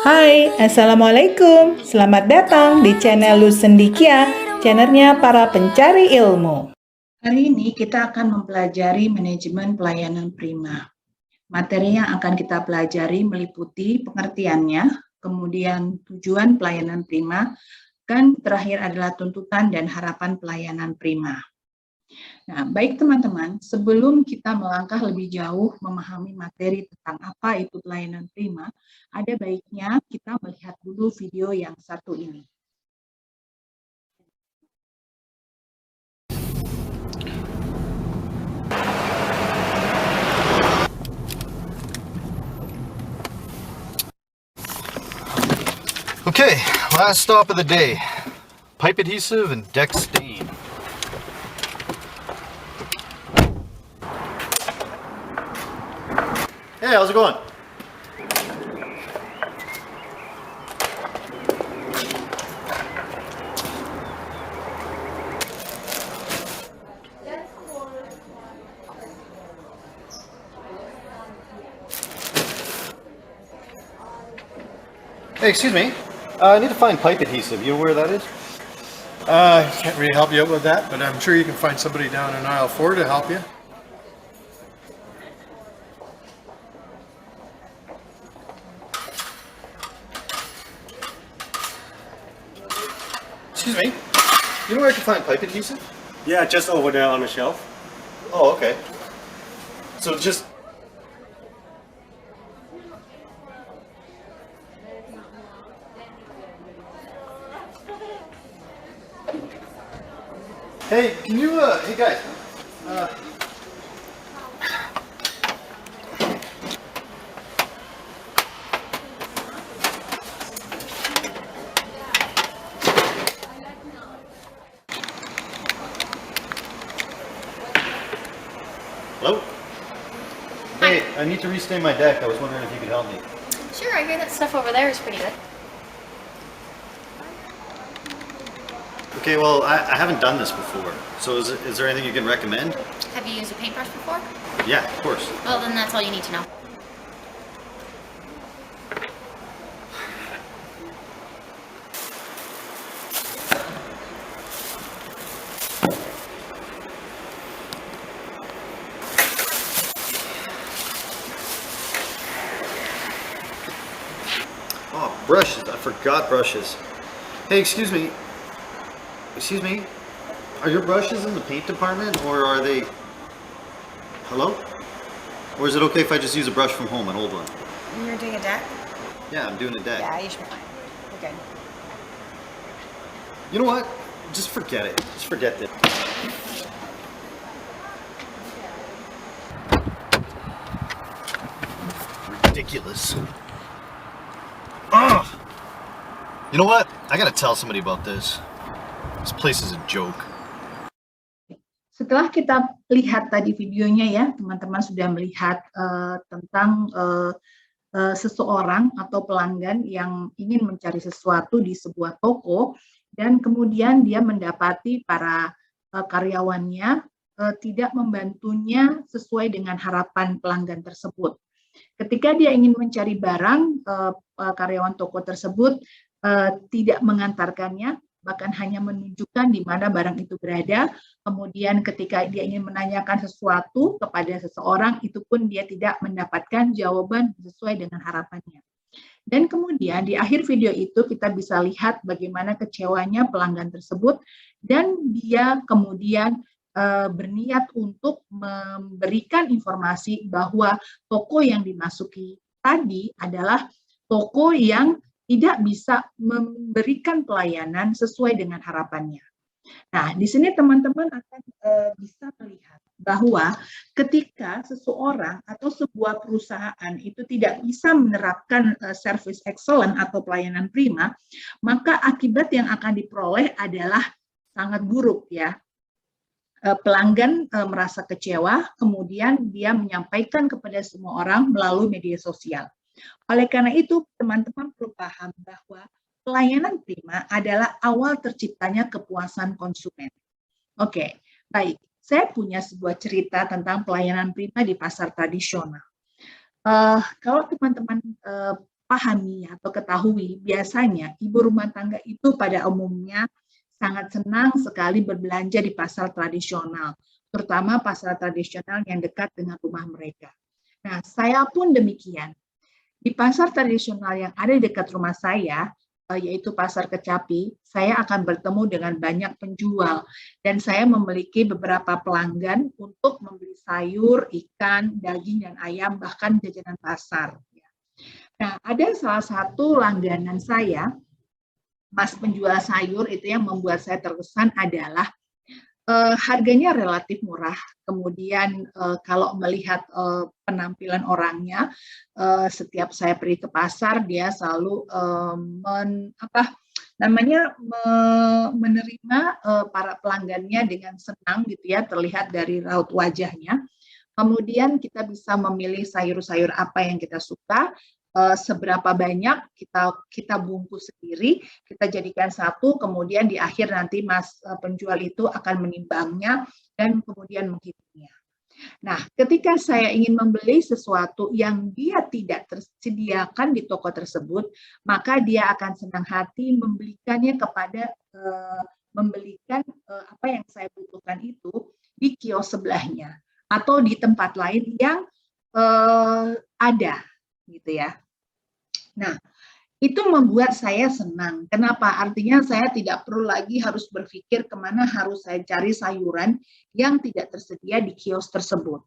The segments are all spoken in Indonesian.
Hai, Assalamualaikum. Selamat datang di channel Lusendikia, channelnya para pencari ilmu. Hari ini kita akan mempelajari manajemen pelayanan prima. Materi yang akan kita pelajari meliputi pengertiannya, kemudian tujuan pelayanan prima, dan terakhir adalah tuntutan dan harapan pelayanan prima. Nah, baik teman-teman, sebelum kita melangkah lebih jauh memahami materi tentang apa itu pelayanan prima, ada baiknya kita melihat dulu video yang satu ini. Okay, last stop of the day. Pipe adhesive and deck stain. Hey, how's it going? Hey, excuse me. I need to find pipe adhesive. You know where that is? I can't really help you out with that, but I'm sure you can find somebody down in aisle 4 to help you. Excuse me. You know where I can find pipe adhesive? Yeah, just over there on the shelf. Oh, okay. So just... Hey, can you, hey guys, hello? Hey, I need to restain my deck. I was wondering if you could help me. Sure, I hear that stuff over there is pretty good. Okay, well, I haven't done this before. So is there anything you can recommend? Have you used a paintbrush before? Yeah, of course. Well, then that's all you need to know. Oh, brushes. I forgot brushes. Hey, excuse me. Excuse me. Are your brushes in the paint department or are they... Hello? Or is it okay if I just use a brush from home, an old one? You're doing a deck? Yeah, I'm doing a deck. Yeah, you should be fine. We're good. You know what? Just forget it. Just forget it. Ridiculous. Ugh! You know what? I gotta tell somebody about this. This place is a joke. Setelah kita lihat tadi videonya ya, teman-teman sudah melihat tentang seseorang atau pelanggan yang ingin mencari sesuatu di sebuah toko dan kemudian dia mendapati para karyawannya tidak membantunya sesuai dengan harapan pelanggan tersebut. Ketika dia ingin mencari barang, karyawan toko tersebut tidak mengantarkannya, bahkan hanya menunjukkan di mana barang itu berada. Kemudian ketika dia ingin menanyakan sesuatu kepada seseorang, itu pun dia tidak mendapatkan jawaban sesuai dengan harapannya. Dan kemudian di akhir video itu kita bisa lihat bagaimana kecewanya pelanggan tersebut dan dia kemudian berniat untuk memberikan informasi bahwa toko yang dimasuki tadi adalah toko yang tidak bisa memberikan pelayanan sesuai dengan harapannya. Nah, di sini teman-teman akan bisa melihat bahwa ketika seseorang atau sebuah perusahaan itu tidak bisa menerapkan service excellent atau pelayanan prima, maka akibat yang akan diperoleh adalah sangat buruk ya. Pelanggan merasa kecewa, kemudian dia menyampaikan kepada semua orang melalui media sosial. Oleh karena itu, teman-teman perlu paham bahwa pelayanan prima adalah awal terciptanya kepuasan konsumen. Oke, baik. Saya punya sebuah cerita tentang pelayanan prima di pasar tradisional. Kalau teman-teman pahami atau ketahui, biasanya ibu rumah tangga itu pada umumnya sangat senang sekali berbelanja di pasar tradisional, terutama pasar tradisional yang dekat dengan rumah mereka. Nah, saya pun demikian. Di pasar tradisional yang ada di dekat rumah saya, yaitu Pasar Kecapi, saya akan bertemu dengan banyak penjual dan saya memiliki beberapa pelanggan untuk membeli sayur, ikan, daging, dan ayam, bahkan jajanan pasar. Nah, ada salah satu langganan saya, Mas penjual sayur, itu yang membuat saya terkesan adalah harganya relatif murah. Kemudian kalau melihat penampilan orangnya, setiap saya pergi ke pasar, dia selalu menerima para pelanggannya dengan senang gitu ya, terlihat dari raut wajahnya. Kemudian kita bisa memilih sayur-sayur apa yang kita suka, seberapa banyak kita bungkus sendiri, kita jadikan satu, kemudian di akhir nanti Mas penjual itu akan menimbangnya dan kemudian menghitungnya. Nah, ketika saya ingin membeli sesuatu yang dia tidak tersediakan di toko tersebut, maka dia akan senang hati membelikannya membelikan apa yang saya butuhkan itu di kios sebelahnya atau di tempat lain yang ada, gitu ya. Nah, itu membuat saya senang. Kenapa? Artinya saya tidak perlu lagi harus berpikir kemana harus saya cari sayuran yang tidak tersedia di kios tersebut.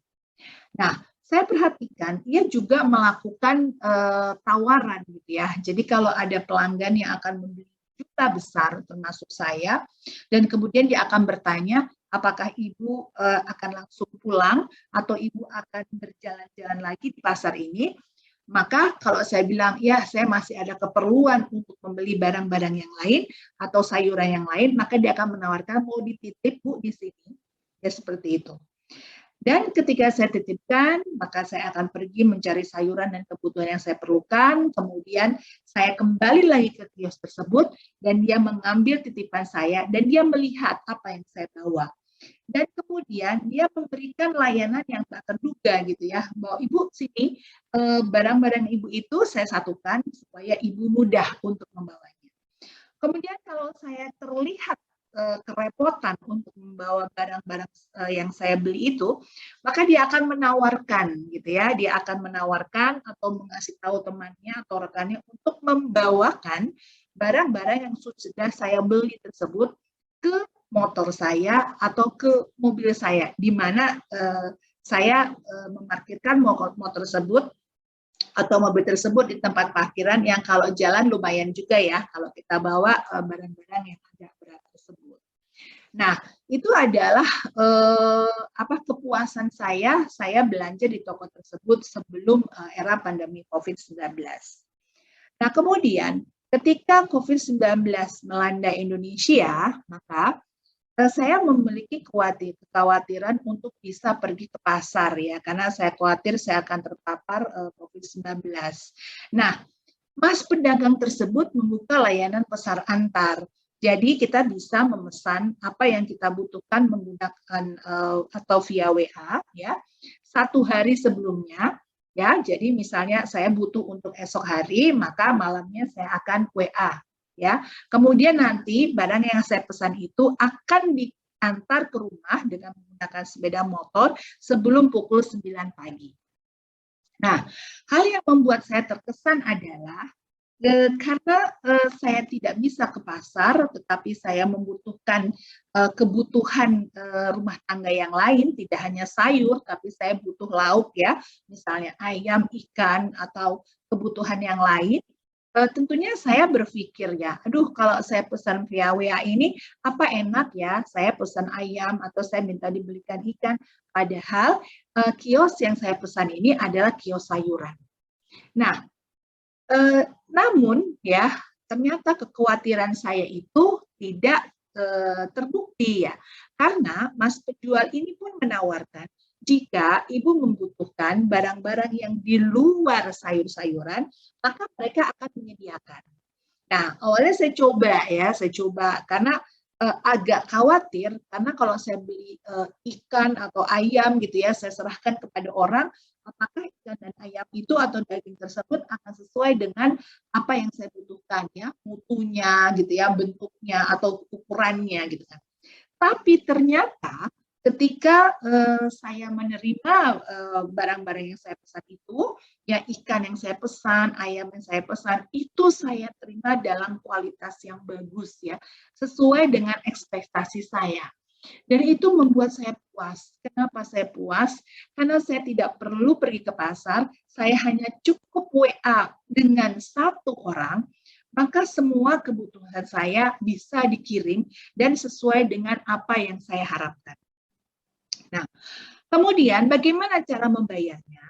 Nah, saya perhatikan ia juga melakukan tawaran gitu ya. Jadi kalau ada pelanggan yang akan membeli juta besar termasuk saya, dan kemudian dia akan bertanya, apakah ibu akan langsung pulang atau ibu akan berjalan-jalan lagi di pasar ini? Maka kalau saya bilang, ya saya masih ada keperluan untuk membeli barang-barang yang lain atau sayuran yang lain, maka dia akan menawarkan, mau dititip Bu di sini. Ya seperti itu. Dan ketika saya titipkan, maka saya akan pergi mencari sayuran dan kebutuhan yang saya perlukan, kemudian saya kembali lagi ke kios tersebut, dan dia mengambil titipan saya, dan dia melihat apa yang saya bawa. Dan kemudian dia memberikan layanan yang tak terduga gitu ya, bahwa ibu sini barang-barang ibu itu saya satukan supaya ibu mudah untuk membawanya. Kemudian kalau saya terlihat kerepotan untuk membawa barang-barang yang saya beli itu, maka dia akan menawarkan gitu ya, dia akan menawarkan atau mengasih tahu temannya atau rekannya untuk membawakan barang-barang yang sudah saya beli tersebut ke motor saya atau ke mobil saya, di mana saya memarkirkan motor tersebut atau mobil tersebut di tempat parkiran yang kalau jalan lumayan juga ya, kalau kita bawa barang-barang yang agak berat tersebut. Nah, itu adalah kepuasan saya belanja di toko tersebut sebelum era pandemi COVID-19. Nah, kemudian ketika COVID-19 melanda Indonesia, maka saya memiliki kekhawatiran untuk bisa pergi ke pasar ya, karena saya khawatir saya akan terpapar COVID-19. Nah, Mas pedagang tersebut membuka layanan pesan antar. Jadi kita bisa memesan apa yang kita butuhkan menggunakan atau via WA ya, 1 hari sebelumnya ya. Jadi misalnya saya butuh untuk esok hari, maka malamnya saya akan WA. Ya, kemudian nanti barang yang saya pesan itu akan diantar ke rumah dengan menggunakan sepeda motor sebelum pukul 9 pagi. Nah, hal yang membuat saya terkesan adalah karena saya tidak bisa ke pasar, tetapi saya membutuhkan kebutuhan rumah tangga yang lain, tidak hanya sayur, tapi saya butuh lauk ya, misalnya ayam, ikan, atau kebutuhan yang lain. Tentunya saya berpikir ya, aduh kalau saya pesan via WA ini apa enak ya, saya pesan ayam atau saya minta dibelikan ikan, padahal kios yang saya pesan ini adalah kios sayuran. Nah, namun ya ternyata kekhawatiran saya itu tidak terbukti ya, karena Mas penjual ini pun menawarkan jika ibu membutuhkan barang-barang yang di luar sayur-sayuran, maka mereka akan menyediakan. Nah, awalnya saya coba karena agak khawatir, karena kalau saya beli ikan atau ayam gitu ya, saya serahkan kepada orang, apakah ikan dan ayam itu atau daging tersebut akan sesuai dengan apa yang saya butuhkan ya, mutunya gitu ya, bentuknya atau ukurannya gitu kan. Tapi ternyata ketika saya menerima barang-barang yang saya pesan itu, ya ikan yang saya pesan, ayam yang saya pesan, itu saya terima dalam kualitas yang bagus ya, sesuai dengan ekspektasi saya. Dan itu membuat saya puas. Kenapa saya puas? Karena saya tidak perlu pergi ke pasar, saya hanya cukup WA dengan satu orang, maka semua kebutuhan saya bisa dikirim dan sesuai dengan apa yang saya harapkan. Nah, kemudian bagaimana cara membayarnya?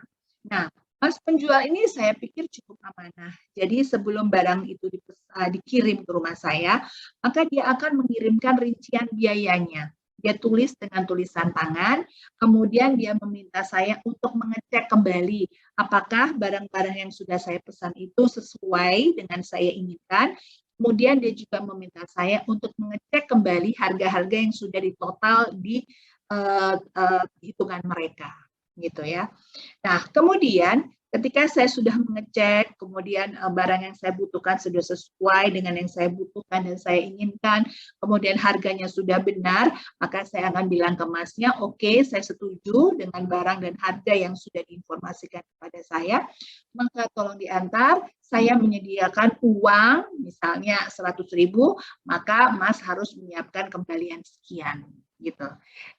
Nah, Mas penjual ini saya pikir cukup amanah. Jadi sebelum barang itu dikirim ke rumah saya, maka dia akan mengirimkan rincian biayanya. Dia tulis dengan tulisan tangan, kemudian dia meminta saya untuk mengecek kembali apakah barang-barang yang sudah saya pesan itu sesuai dengan saya inginkan. Kemudian dia juga meminta saya untuk mengecek kembali harga-harga yang sudah ditotal di hitungan mereka, gitu ya. Nah, kemudian ketika saya sudah mengecek, kemudian barang yang saya butuhkan sudah sesuai dengan yang saya butuhkan dan saya inginkan, kemudian harganya sudah benar, maka saya akan bilang ke Masnya, oke, saya setuju dengan barang dan harga yang sudah diinformasikan kepada saya, maka tolong diantar, saya menyediakan uang, misalnya 100.000, maka Mas harus menyiapkan kembalian sekian. Gitu.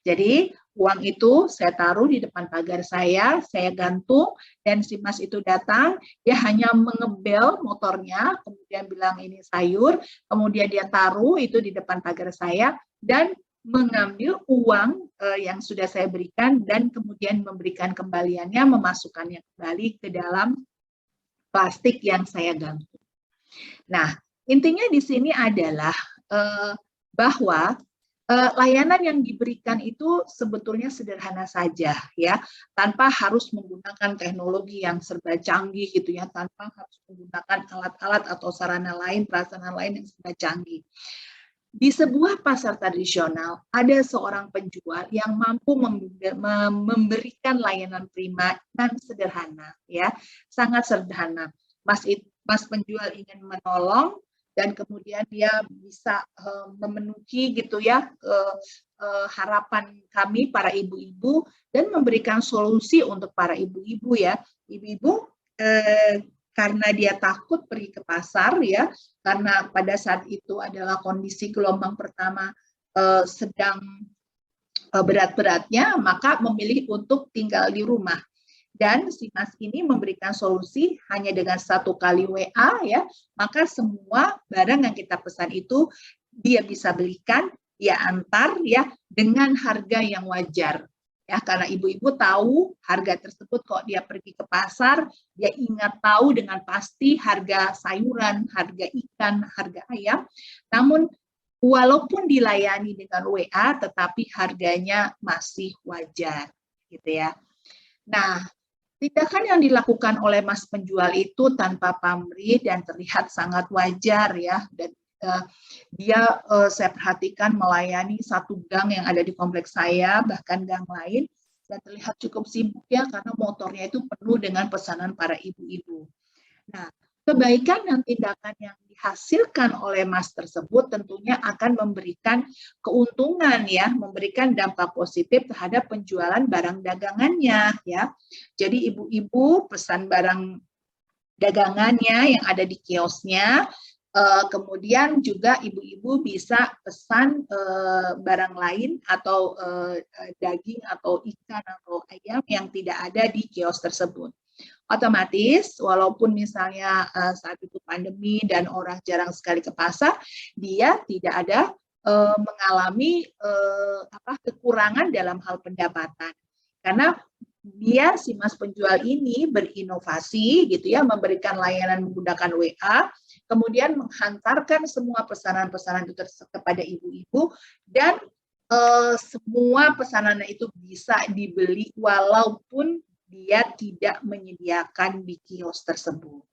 Jadi uang itu saya taruh di depan pagar saya gantung, dan si Mas itu datang, dia hanya mengebel motornya, kemudian bilang ini sayur, kemudian dia taruh itu di depan pagar saya, dan mengambil uang yang sudah saya berikan, dan kemudian memberikan kembaliannya, memasukkannya kembali ke dalam plastik yang saya gantung. Nah, intinya di sini adalah bahwa layanan yang diberikan itu sebetulnya sederhana saja ya, tanpa harus menggunakan teknologi yang serba canggih gitu ya, tanpa harus menggunakan alat-alat atau sarana lain, prasarana lain yang serba canggih. Di sebuah pasar tradisional ada seorang penjual yang mampu memberikan layanan prima dan sederhana ya, sangat sederhana. Mas penjual ingin menolong, dan kemudian dia bisa memenuhi gitu ya harapan kami para ibu-ibu dan memberikan solusi untuk para ibu-ibu ya. Ibu-ibu karena dia takut pergi ke pasar ya, karena pada saat itu adalah kondisi gelombang pertama sedang berat-beratnya, maka memilih untuk tinggal di rumah. Dan si Mas ini memberikan solusi hanya dengan 1 kali WA ya, maka semua barang yang kita pesan itu dia bisa belikan, dia antar ya dengan harga yang wajar. Ya, karena ibu-ibu tahu harga tersebut kok dia pergi ke pasar, dia ingat tahu dengan pasti harga sayuran, harga ikan, harga ayam. Namun walaupun dilayani dengan WA, tetapi harganya masih wajar, gitu ya. Nah, tindakan yang dilakukan oleh Mas penjual itu tanpa pamrih dan terlihat sangat wajar ya, dan dia saya perhatikan melayani satu gang yang ada di kompleks saya, bahkan gang lain, dan terlihat cukup sibuk ya karena motornya itu penuh dengan pesanan para ibu-ibu. Nah, kebaikan dan tindakan yang dihasilkan oleh Mas tersebut tentunya akan memberikan keuntungan ya, memberikan dampak positif terhadap penjualan barang dagangannya ya. Jadi ibu-ibu pesan barang dagangannya yang ada di kiosnya, kemudian juga ibu-ibu bisa pesan barang lain atau daging atau ikan atau ayam yang tidak ada di kios tersebut. Otomatis walaupun misalnya saat itu pandemi dan orang jarang sekali ke pasar, dia tidak ada mengalami kekurangan dalam hal pendapatan, karena dia si Mas penjual ini berinovasi gitu ya, memberikan layanan menggunakan WA, kemudian menghantarkan semua pesanan-pesanan itu kepada ibu-ibu, dan semua pesanan itu bisa dibeli walaupun dia tidak menyediakan di kios tersebut.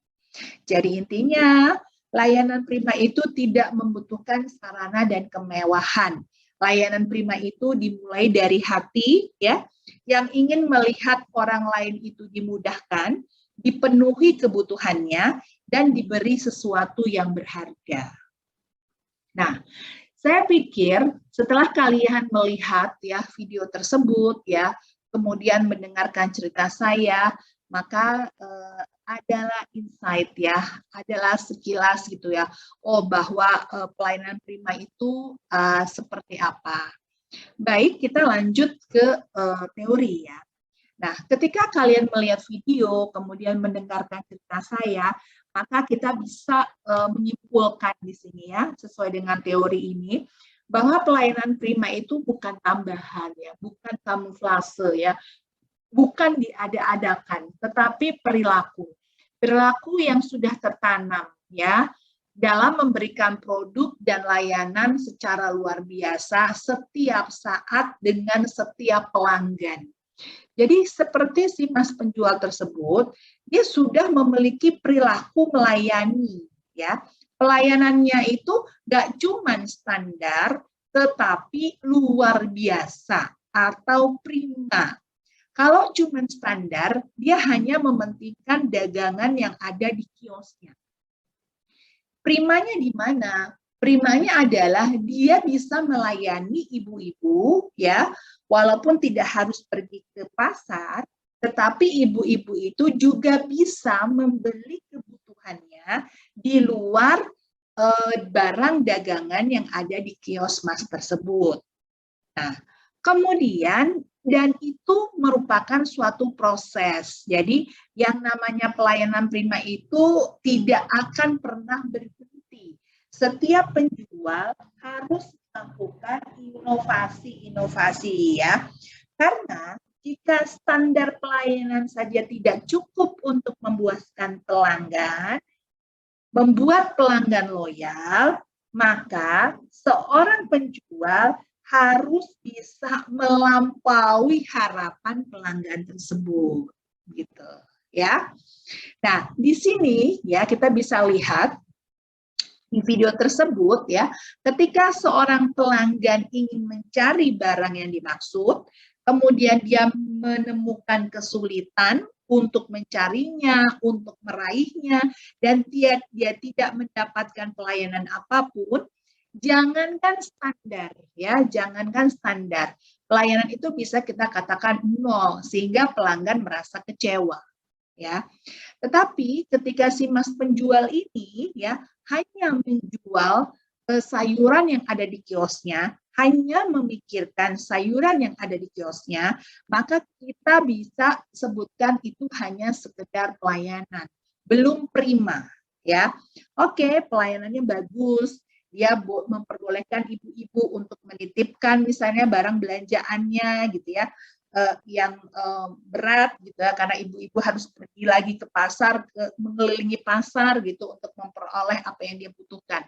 Jadi intinya layanan prima itu tidak membutuhkan sarana dan kemewahan. Layanan prima itu dimulai dari hati ya, yang ingin melihat orang lain itu dimudahkan, dipenuhi kebutuhannya, dan diberi sesuatu yang berharga. Nah, saya pikir setelah kalian melihat ya video tersebut ya, kemudian mendengarkan cerita saya, maka adalah insight ya, adalah sekilas gitu ya. Oh, bahwa pelayanan prima itu seperti apa. Baik, kita lanjut ke teori ya. Nah, ketika kalian melihat video, kemudian mendengarkan cerita saya, maka kita bisa menyimpulkan di sini ya, sesuai dengan teori ini, bahwa pelayanan prima itu bukan tambahan ya, bukan kamuflase ya, bukan diada-adakan, tetapi perilaku. Perilaku yang sudah tertanam ya, dalam memberikan produk dan layanan secara luar biasa setiap saat dengan setiap pelanggan. Jadi seperti si mas penjual tersebut, dia sudah memiliki perilaku melayani, ya. Pelayanannya itu nggak cuma standar, tetapi luar biasa atau prima. Kalau cuma standar, dia hanya mementingkan dagangan yang ada di kiosnya. Primanya di mana? Primanya adalah dia bisa melayani ibu-ibu, ya, walaupun tidak harus pergi ke pasar, tetapi ibu-ibu itu juga bisa membeli kebutuhannya di luar barang dagangan yang ada di kios mas tersebut. Nah, kemudian dan itu merupakan suatu proses. Jadi yang namanya pelayanan prima itu tidak akan pernah berhenti. Setiap penjual harus melakukan inovasi-inovasi ya. Karena jika standar pelayanan saja tidak cukup untuk memuaskan pelanggan, membuat pelanggan loyal, maka seorang penjual harus bisa melampaui harapan pelanggan tersebut, gitu ya. Nah, di sini ya kita bisa lihat di video tersebut ya, ketika seorang pelanggan ingin mencari barang yang dimaksud, kemudian dia menemukan kesulitan untuk mencarinya, untuk meraihnya, dan dia tidak mendapatkan pelayanan apapun, jangankan standar ya, jangankan standar. Pelayanan itu bisa kita katakan nol sehingga pelanggan merasa kecewa ya. Tetapi ketika si mas penjual ini ya hanya menjual sayuran yang ada di kiosnya, hanya memikirkan sayuran yang ada di kiosnya, maka kita bisa sebutkan itu hanya sekedar pelayanan, belum prima ya. Oke, pelayanannya bagus. Dia memperbolehkan ibu-ibu untuk menitipkan misalnya barang belanjaannya gitu ya, yang berat gitu ya, karena ibu-ibu harus pergi lagi ke pasar, mengelilingi pasar gitu untuk memperoleh apa yang dia butuhkan.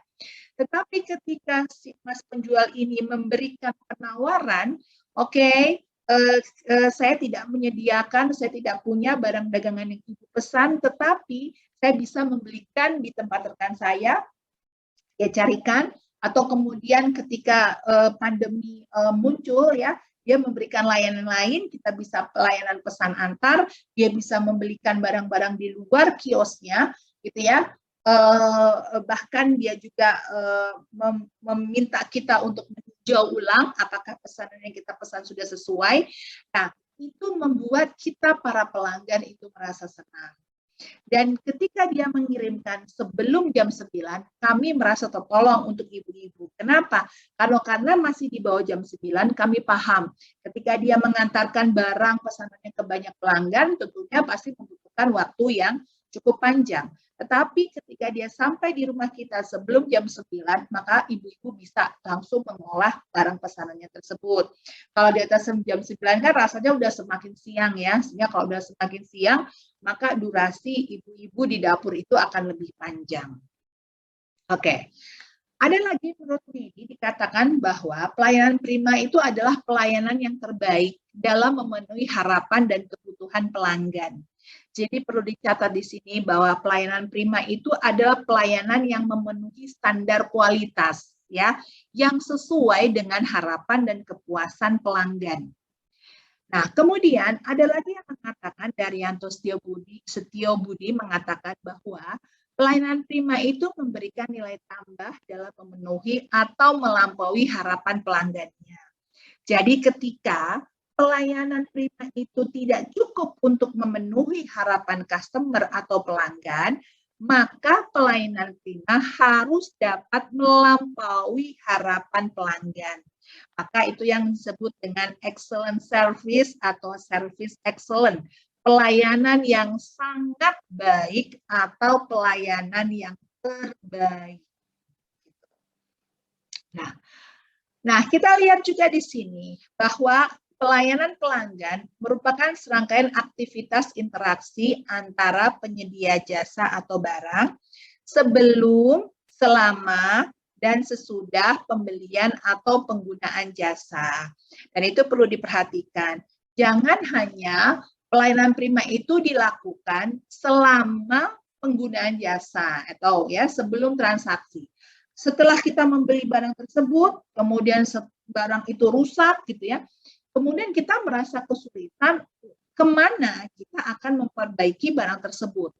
Tetapi ketika si mas penjual ini memberikan penawaran, oke, saya tidak menyediakan, saya tidak punya barang dagangan yang ibu pesan, tetapi saya bisa membelikan di tempat rekan saya, ya carikan, atau kemudian ketika pandemi muncul ya, dia memberikan layanan lain, kita bisa pelayanan pesan antar, dia bisa membelikan barang-barang di luar kiosnya, gitu ya. Bahkan dia juga meminta kita untuk meninjau ulang apakah pesanan yang kita pesan sudah sesuai. Nah, itu membuat kita para pelanggan itu merasa senang. Dan ketika dia mengirimkan sebelum jam 9, kami merasa tertolong untuk ibu-ibu. Kenapa? Karena masih di bawah jam 9, kami paham. Ketika dia mengantarkan barang pesanannya ke banyak pelanggan, tentunya pasti membutuhkan waktu yang cukup panjang. Tetapi ketika dia sampai di rumah kita sebelum jam 9, maka ibu-ibu bisa langsung mengolah barang pesanannya tersebut. Kalau di atas jam 9 kan rasanya udah semakin siang ya, sehingga kalau udah semakin siang, maka durasi ibu-ibu di dapur itu akan lebih panjang. Oke. Ada lagi menurut Didi dikatakan bahwa pelayanan prima itu adalah pelayanan yang terbaik dalam memenuhi harapan dan kebutuhan pelanggan. Jadi perlu dicatat di sini bahwa pelayanan prima itu adalah pelayanan yang memenuhi standar kualitas ya, yang sesuai dengan harapan dan kepuasan pelanggan. Nah, kemudian ada lagi yang mengatakan, Daryanto Setio Budi mengatakan bahwa pelayanan prima itu memberikan nilai tambah dalam memenuhi atau melampaui harapan pelanggannya. Jadi ketika pelayanan prima itu tidak cukup untuk memenuhi harapan customer atau pelanggan, maka pelayanan prima harus dapat melampaui harapan pelanggan. Maka itu yang disebut dengan excellent service atau service excellent. Pelayanan yang sangat baik atau pelayanan yang terbaik. Nah, kita lihat juga di sini bahwa pelayanan pelanggan merupakan serangkaian aktivitas interaksi antara penyedia jasa atau barang sebelum, selama, dan sesudah pembelian atau penggunaan jasa. Dan itu perlu diperhatikan. Jangan hanya pelayanan prima itu dilakukan selama penggunaan jasa atau ya sebelum transaksi. Setelah kita membeli barang tersebut, kemudian barang itu rusak gitu ya, kemudian kita merasa kesulitan kemana kita akan memperbaiki barang tersebut.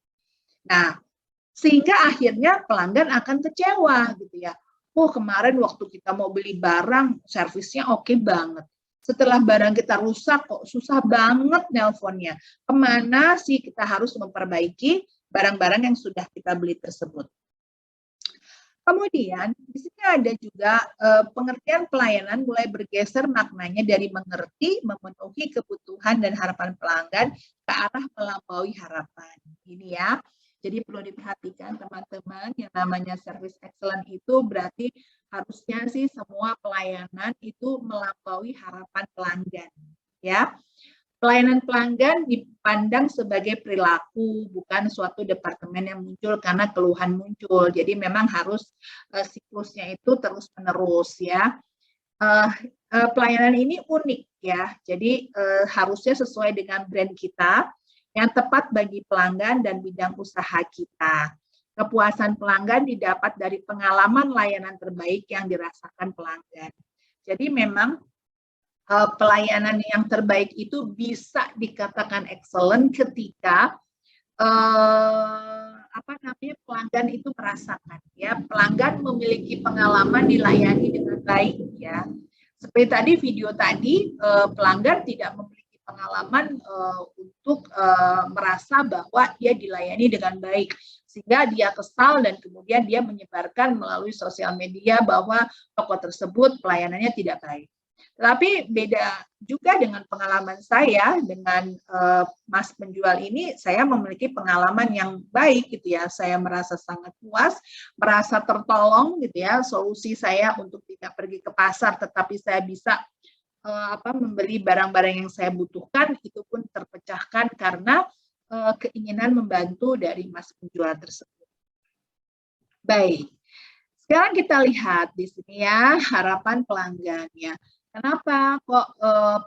Nah, sehingga akhirnya pelanggan akan kecewa gitu ya. Oh, kemarin waktu kita mau beli barang, servisnya oke banget. Setelah barang kita rusak, kok susah banget nelponnya. Kemana sih kita harus memperbaiki barang-barang yang sudah kita beli tersebut. Kemudian, di sini ada juga pengertian pelayanan mulai bergeser maknanya dari mengerti, memenuhi kebutuhan dan harapan pelanggan ke arah melampaui harapan. Ini ya. Jadi perlu diperhatikan teman-teman, yang namanya service excellent itu berarti harusnya sih semua pelayanan itu melampaui harapan pelanggan. Ya, pelayanan pelanggan dipandang sebagai perilaku, bukan suatu departemen yang muncul karena keluhan muncul. Jadi memang harus siklusnya itu terus-menerus ya. Pelayanan ini unik ya, jadi harusnya sesuai dengan brand kita, yang tepat bagi pelanggan dan bidang usaha kita. Kepuasan pelanggan didapat dari pengalaman layanan terbaik yang dirasakan pelanggan. Jadi memang pelayanan yang terbaik itu bisa dikatakan excellent ketika pelanggan itu merasakan ya, pelanggan memiliki pengalaman dilayani dengan baik ya. Seperti tadi video tadi, pelanggan tidak memiliki pengalaman untuk merasa bahwa dia dilayani dengan baik, sehingga dia kesal dan kemudian dia menyebarkan melalui sosial media bahwa toko tersebut pelayanannya tidak baik. Tapi beda juga dengan pengalaman saya dengan Mas penjual ini, saya memiliki pengalaman yang baik gitu ya. Saya merasa sangat puas, merasa tertolong gitu ya. Solusi saya untuk tidak pergi ke pasar, tetapi saya bisa membeli barang-barang yang saya butuhkan itu pun terpecahkan karena keinginan membantu dari Mas penjual tersebut. Baik, sekarang kita lihat di sini ya harapan pelanggannya. Kenapa kok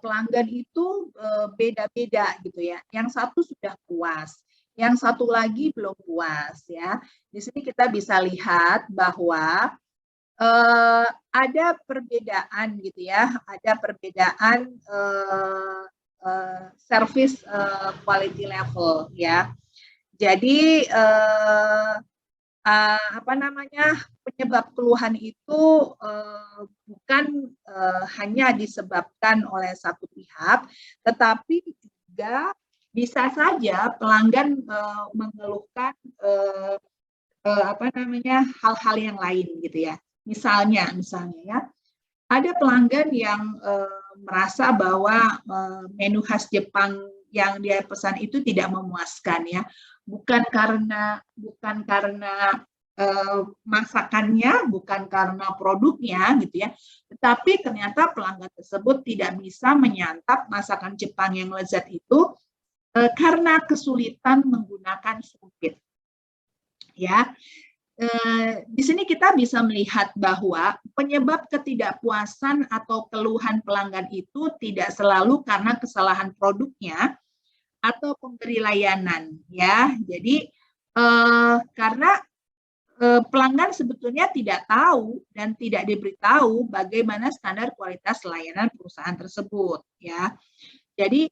pelanggan itu beda-beda gitu ya? Yang satu sudah puas, yang satu lagi belum puas ya. Di sini kita bisa lihat bahwa ada perbedaan gitu ya, ada perbedaan service quality level ya. Jadi penyebab keluhan itu bukan hanya disebabkan oleh satu pihak, tetapi juga bisa saja pelanggan mengeluhkan hal-hal yang lain gitu ya. Misalnya ya, ada pelanggan yang merasa bahwa menu khas Jepang yang dia pesan itu tidak memuaskan ya, bukan karena masakannya, bukan karena produknya gitu ya, tetapi ternyata pelanggan tersebut tidak bisa menyantap masakan Jepang yang lezat itu karena kesulitan menggunakan sumpit ya. Di sini kita bisa melihat bahwa penyebab ketidakpuasan atau keluhan pelanggan itu tidak selalu karena kesalahan produknya atau pemberi layanan ya. Jadi karena pelanggan sebetulnya tidak tahu dan tidak diberitahu bagaimana standar kualitas layanan perusahaan tersebut ya. Jadi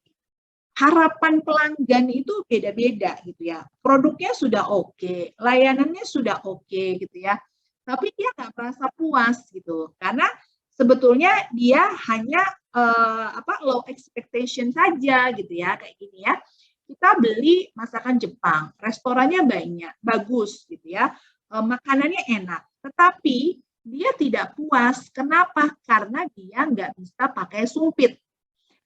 harapan pelanggan itu beda-beda gitu ya. Produknya sudah oke, layanannya sudah oke gitu ya. Tapi dia nggak merasa puas gitu. Karena sebetulnya dia hanya low expectation saja gitu ya, kayak gini ya. Kita beli masakan Jepang, restorannya banyak, bagus gitu ya. Makanannya enak, tetapi dia tidak puas. Kenapa? Karena dia nggak bisa pakai sumpit.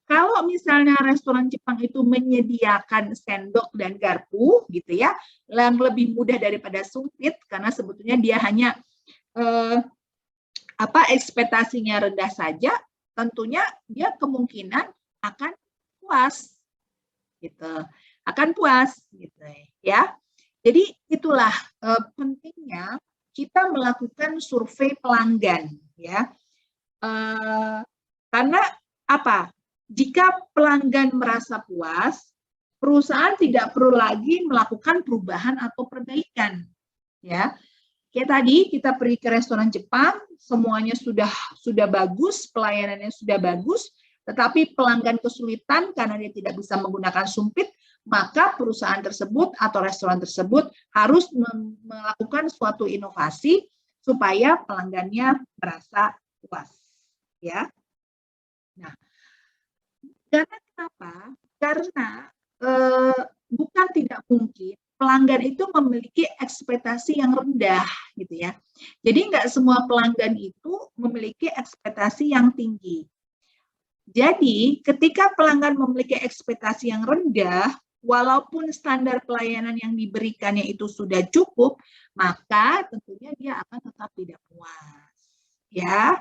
Kalau misalnya restoran Jepang itu menyediakan sendok dan garpu gitu ya, yang lebih mudah daripada sumpit karena sebetulnya dia hanya ekspektasinya rendah saja, tentunya dia kemungkinan akan puas gitu. Akan puas gitu ya. Jadi itulah pentingnya kita melakukan survei pelanggan ya. Karena apa? Jika pelanggan merasa puas, perusahaan tidak perlu lagi melakukan perubahan atau perbaikan. Ya, kayak tadi kita pergi ke restoran Jepang, semuanya sudah bagus, pelayanannya sudah bagus, tetapi pelanggan kesulitan karena dia tidak bisa menggunakan sumpit, maka perusahaan tersebut atau restoran tersebut harus melakukan suatu inovasi supaya pelanggannya merasa puas. Ya, nah. Karena kenapa? Karena bukan tidak mungkin pelanggan itu memiliki ekspektasi yang rendah, gitu ya. Jadi nggak semua pelanggan itu memiliki ekspektasi yang tinggi. Jadi ketika pelanggan memiliki ekspektasi yang rendah, walaupun standar pelayanan yang diberikannya itu sudah cukup, maka tentunya dia akan tetap tidak puas. Ya,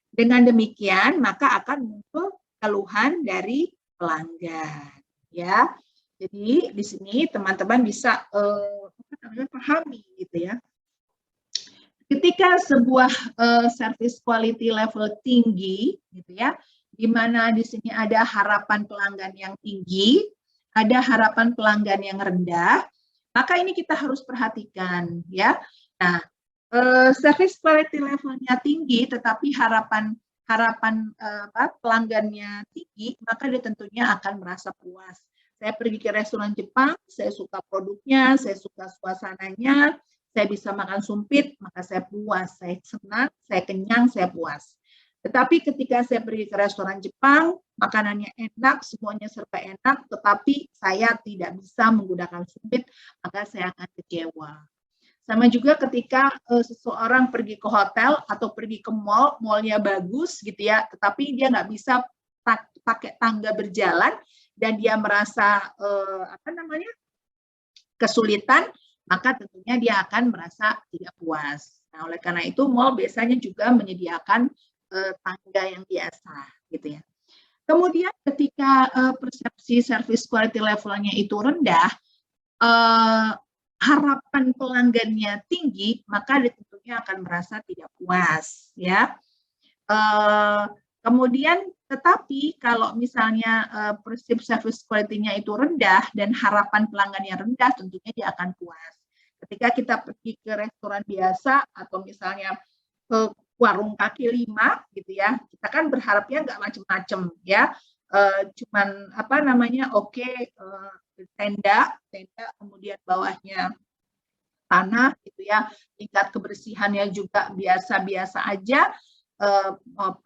dengan demikian maka akan muncul keluhan dari pelanggan ya. Jadi di sini teman-teman bisa pahami gitu ya. Ketika sebuah service quality level tinggi gitu ya, di mana di sini ada harapan pelanggan yang tinggi, ada harapan pelanggan yang rendah, maka ini kita harus perhatikan ya. Nah, service quality levelnya tinggi tetapi harapan pelanggannya tinggi, maka dia tentunya akan merasa puas. Saya pergi ke restoran Jepang, saya suka produknya, saya suka suasananya, saya bisa makan sumpit, maka saya puas, saya senang, saya kenyang, saya puas. Tetapi ketika saya pergi ke restoran Jepang, makanannya enak, semuanya serba enak, tetapi saya tidak bisa menggunakan sumpit, maka saya akan kecewa. Sama juga ketika seseorang pergi ke hotel atau pergi ke mall, mallnya bagus gitu ya, tetapi dia nggak bisa pakai tangga berjalan dan dia merasa kesulitan, maka tentunya dia akan merasa tidak puas. Nah, oleh karena itu mall biasanya juga menyediakan tangga yang biasa gitu ya. Kemudian ketika persepsi service quality levelnya itu rendah, harapan pelanggannya tinggi, maka dia tentunya akan merasa tidak puas, ya. Kemudian, tetapi kalau misalnya persepsi service quality-nya itu rendah dan harapan pelanggannya rendah, tentunya dia akan puas. Ketika kita pergi ke restoran biasa atau misalnya ke warung kaki lima, gitu ya, kita kan berharapnya nggak macam-macam, ya. Cuman tenda, kemudian bawahnya tanah gitu ya, tingkat kebersihannya juga biasa-biasa aja,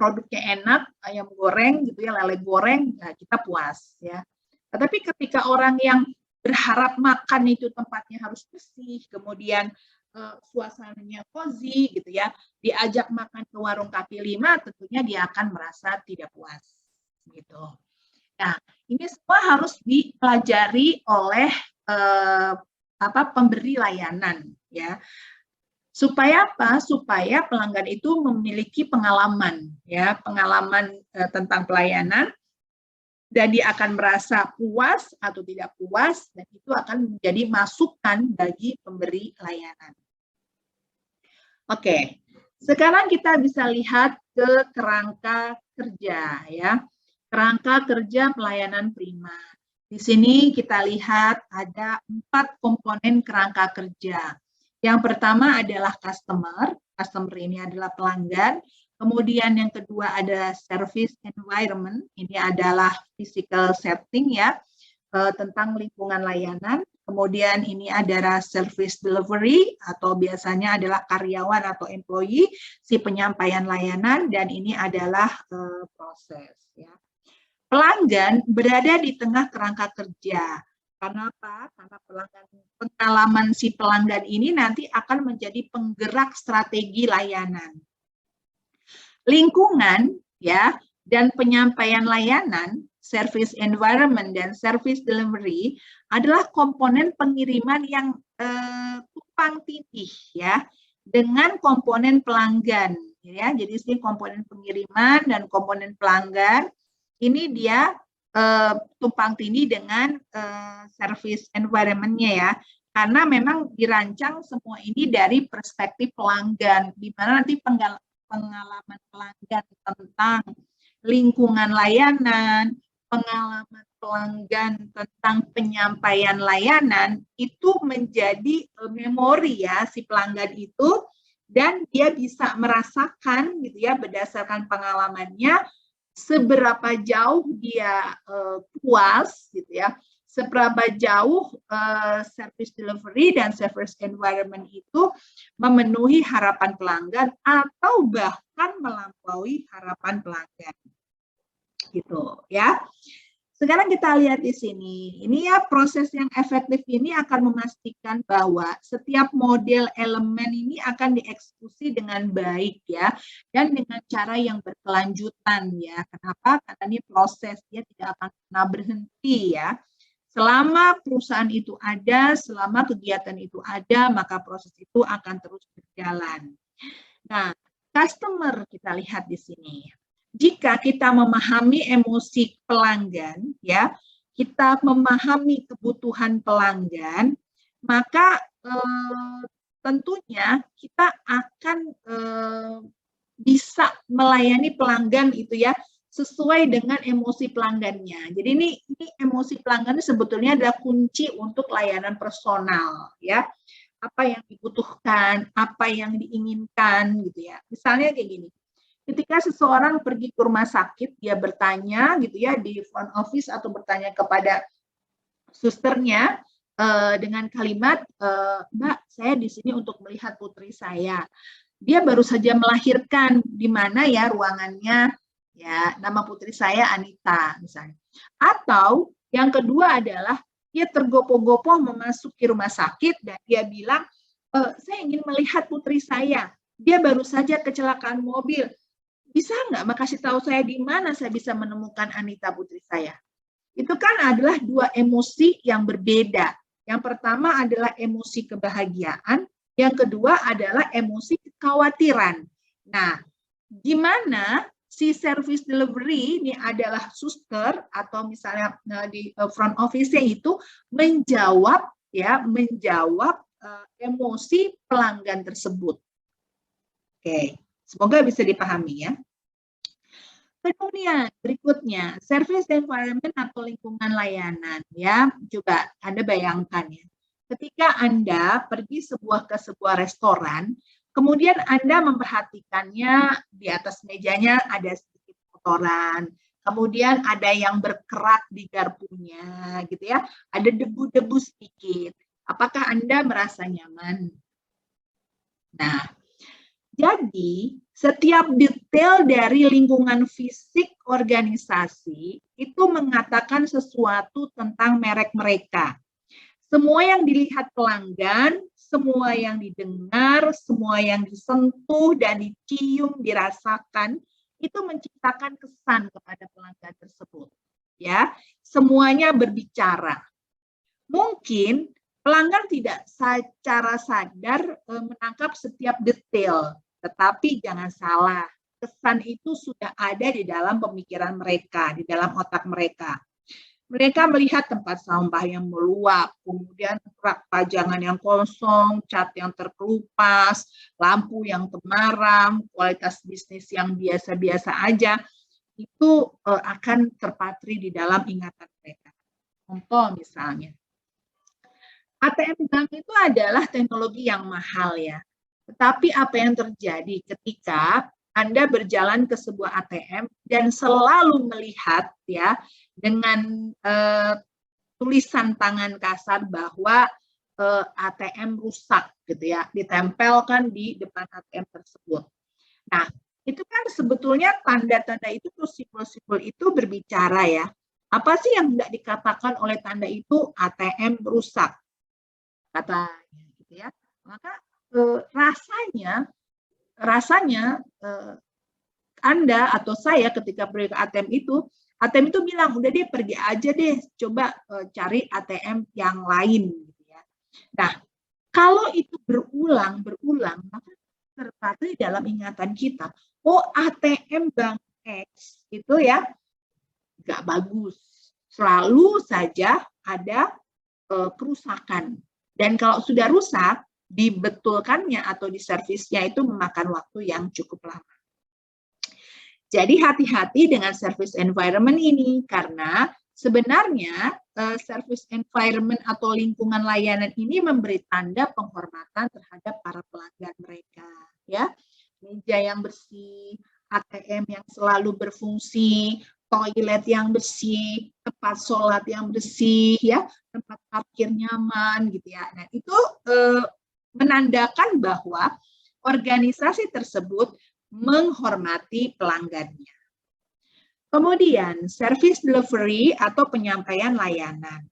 produknya enak, ayam goreng gitu ya, lele goreng, nah kita puas ya. Tetapi ketika orang yang berharap makan itu tempatnya harus bersih, kemudian suasananya cozy gitu ya, diajak makan ke warung kaki lima, tentunya dia akan merasa tidak puas gitu. Nah, ini semua harus dipelajari oleh pemberi layanan ya. Supaya apa? Supaya pelanggan itu memiliki pengalaman ya, pengalaman tentang pelayanan, dan dia akan merasa puas atau tidak puas, dan itu akan menjadi masukan bagi pemberi layanan. Oke, sekarang kita bisa lihat ke kerangka kerja ya. Kerangka kerja pelayanan prima. Di sini kita lihat ada 4 komponen kerangka kerja. Yang pertama adalah customer. Customer ini adalah pelanggan. Kemudian yang kedua ada service environment, ini adalah physical setting ya, tentang lingkungan layanan. Kemudian ini adalah service delivery atau biasanya adalah karyawan atau employee, si penyampaian layanan, dan ini adalah proses ya. Pelanggan berada di tengah kerangka kerja. Karena apa? Karena pengalaman si pelanggan ini nanti akan menjadi penggerak strategi layanan. Lingkungan ya dan penyampaian layanan, service environment dan service delivery adalah komponen pengiriman yang tumpang tindih ya dengan komponen pelanggan ya. Jadi sini komponen pengiriman dan komponen pelanggan ini dia tumpang tindih dengan service environment-nya ya. Karena memang dirancang semua ini dari perspektif pelanggan, di mana nanti pengalaman pelanggan tentang lingkungan layanan, pengalaman pelanggan tentang penyampaian layanan itu menjadi memori ya si pelanggan itu, dan dia bisa merasakan gitu ya berdasarkan pengalamannya seberapa jauh dia puas gitu ya, seberapa jauh service delivery dan service environment itu memenuhi harapan pelanggan atau bahkan melampaui harapan pelanggan. Gitu ya. Sekarang kita lihat di sini. Ini ya proses yang efektif ini akan memastikan bahwa setiap model elemen ini akan dieksekusi dengan baik ya dan dengan cara yang berkelanjutan ya. Kenapa? Karena ini proses, dia tidak akan pernah berhenti ya. Selama perusahaan itu ada, selama kegiatan itu ada, maka proses itu akan terus berjalan. Nah, customer kita lihat di sini. Jika kita memahami emosi pelanggan, ya, kita memahami kebutuhan pelanggan, maka tentunya kita akan bisa melayani pelanggan itu ya sesuai dengan emosi pelanggannya. Jadi ini emosi pelanggan ini sebetulnya adalah kunci untuk layanan personal, ya. Apa yang dibutuhkan, apa yang diinginkan, gitu ya. Misalnya kayak gini. Ketika seseorang pergi ke rumah sakit, dia bertanya gitu ya di front office atau bertanya kepada susternya dengan kalimat, Mbak, saya di sini untuk melihat putri saya. Dia baru saja melahirkan, di mana ya ruangannya, ya nama putri saya Anita misalnya. Atau yang kedua adalah dia tergopoh-gopoh memasuki rumah sakit dan dia bilang, saya ingin melihat putri saya. Dia baru saja kecelakaan mobil. Bisa nggak makasih tahu saya di mana saya bisa menemukan Anita putri saya? Itu kan adalah dua emosi yang berbeda. Yang pertama adalah emosi kebahagiaan, yang kedua adalah emosi kekhawatiran. Nah, gimana si service delivery ini adalah suster atau misalnya di front office-nya itu menjawab emosi pelanggan tersebut. Oke. Semoga bisa dipahami ya. Kemudian berikutnya, service environment atau lingkungan layanan ya. Coba Anda bayangkan ya. Ketika Anda pergi ke sebuah restoran, kemudian Anda memperhatikannya di atas mejanya ada sedikit kotoran, kemudian ada yang berkerak di garpunya gitu ya. Ada debu-debu sedikit. Apakah Anda merasa nyaman? Nah, jadi, setiap detail dari lingkungan fisik organisasi itu mengatakan sesuatu tentang merek mereka. Semua yang dilihat pelanggan, semua yang didengar, semua yang disentuh dan dicium, dirasakan, itu menciptakan kesan kepada pelanggan tersebut. Ya, semuanya berbicara. Mungkin pelanggan tidak secara sadar menangkap setiap detail. Tetapi jangan salah, kesan itu sudah ada di dalam pemikiran mereka, di dalam otak mereka. Mereka melihat tempat sampah yang meluap, kemudian rak pajangan yang kosong, cat yang terkelupas, lampu yang temaram, kualitas bisnis yang biasa-biasa aja, itu akan terpatri di dalam ingatan mereka. Contoh misalnya, ATM Bank itu adalah teknologi yang mahal ya. Tetapi apa yang terjadi ketika Anda berjalan ke sebuah ATM dan selalu melihat ya dengan tulisan tangan kasar bahwa ATM rusak gitu ya, ditempelkan di depan ATM tersebut. Nah, itu kan sebetulnya tanda-tanda itu tuh simbol-simbol itu berbicara ya. Apa sih yang tidak dikatakan oleh tanda itu? ATM rusak katanya gitu ya. Maka rasanya Anda atau saya ketika pergi ke ATM itu bilang udah deh pergi aja deh, coba cari ATM yang lain gitu ya. Nah, kalau itu berulang maka terpatri dalam ingatan kita, oh ATM Bank X itu ya nggak bagus, selalu saja ada kerusakan, dan kalau sudah rusak dibetulkannya atau diservisnya itu memakan waktu yang cukup lama. Jadi hati-hati dengan service environment ini, karena sebenarnya service environment atau lingkungan layanan ini memberi tanda penghormatan terhadap para pelanggan mereka, ya. Meja yang bersih, ATM yang selalu berfungsi, toilet yang bersih, tempat sholat yang bersih, ya, tempat parkir nyaman, gitu ya. Nah, itu menandakan bahwa organisasi tersebut menghormati pelanggannya. Kemudian, service delivery atau penyampaian layanan.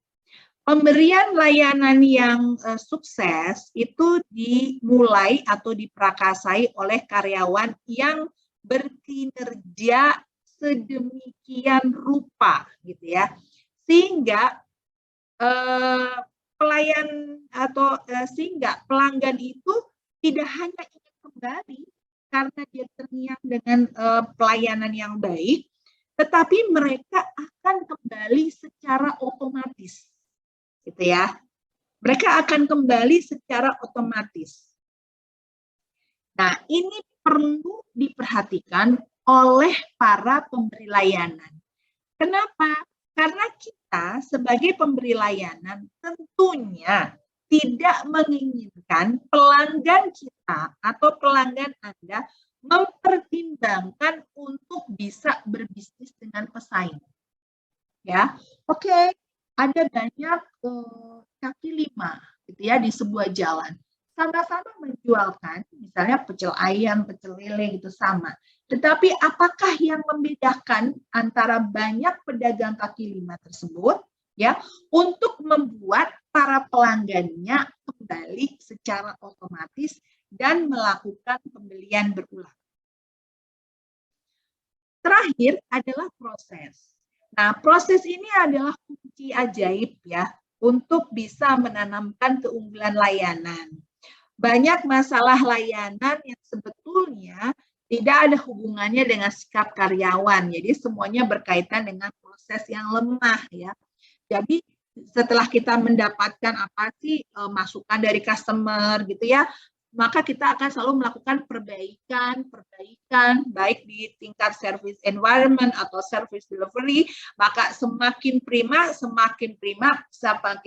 Pemberian layanan yang sukses itu dimulai atau diprakasai oleh karyawan yang berkinerja sedemikian rupa, gitu ya, sehingga sehingga pelanggan itu tidak hanya ingin kembali karena dia terngiang dengan pelayanan yang baik, tetapi mereka akan kembali secara otomatis, gitu ya. Mereka akan kembali secara otomatis. Nah, ini perlu diperhatikan oleh para pemberi layanan. Kenapa? Karena kita sebagai pemberi layanan tentunya tidak menginginkan pelanggan kita atau pelanggan Anda mempertimbangkan untuk bisa berbisnis dengan pesaing. Ya, oke, ada banyak kaki lima, gitu ya, di sebuah jalan. Sama-sama menjualkan, misalnya pecel ayam, pecel lele, gitu sama. Tetapi apakah yang membedakan antara banyak pedagang kaki lima tersebut, ya, untuk membuat para pelanggannya kembali secara otomatis dan melakukan pembelian berulang? Terakhir adalah proses. Nah, proses ini adalah kunci ajaib ya untuk bisa menanamkan keunggulan layanan. Banyak masalah layanan yang sebetulnya tidak ada hubungannya dengan sikap karyawan. Jadi semuanya berkaitan dengan proses yang lemah ya. Jadi setelah kita mendapatkan apa sih masukan dari customer gitu ya, maka kita akan selalu melakukan perbaikan baik di tingkat service environment atau service delivery, maka semakin prima semakin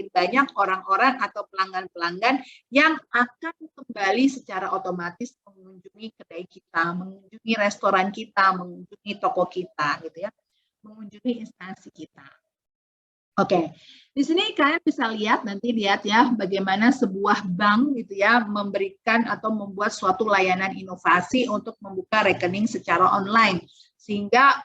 banyak orang-orang atau pelanggan-pelanggan yang akan kembali secara otomatis mengunjungi kedai kita, mengunjungi restoran kita, mengunjungi toko kita gitu ya, mengunjungi instansi kita. Oke, di sini kalian bisa lihat ya bagaimana sebuah bank gitu ya memberikan atau membuat suatu layanan inovasi untuk membuka rekening secara online, sehingga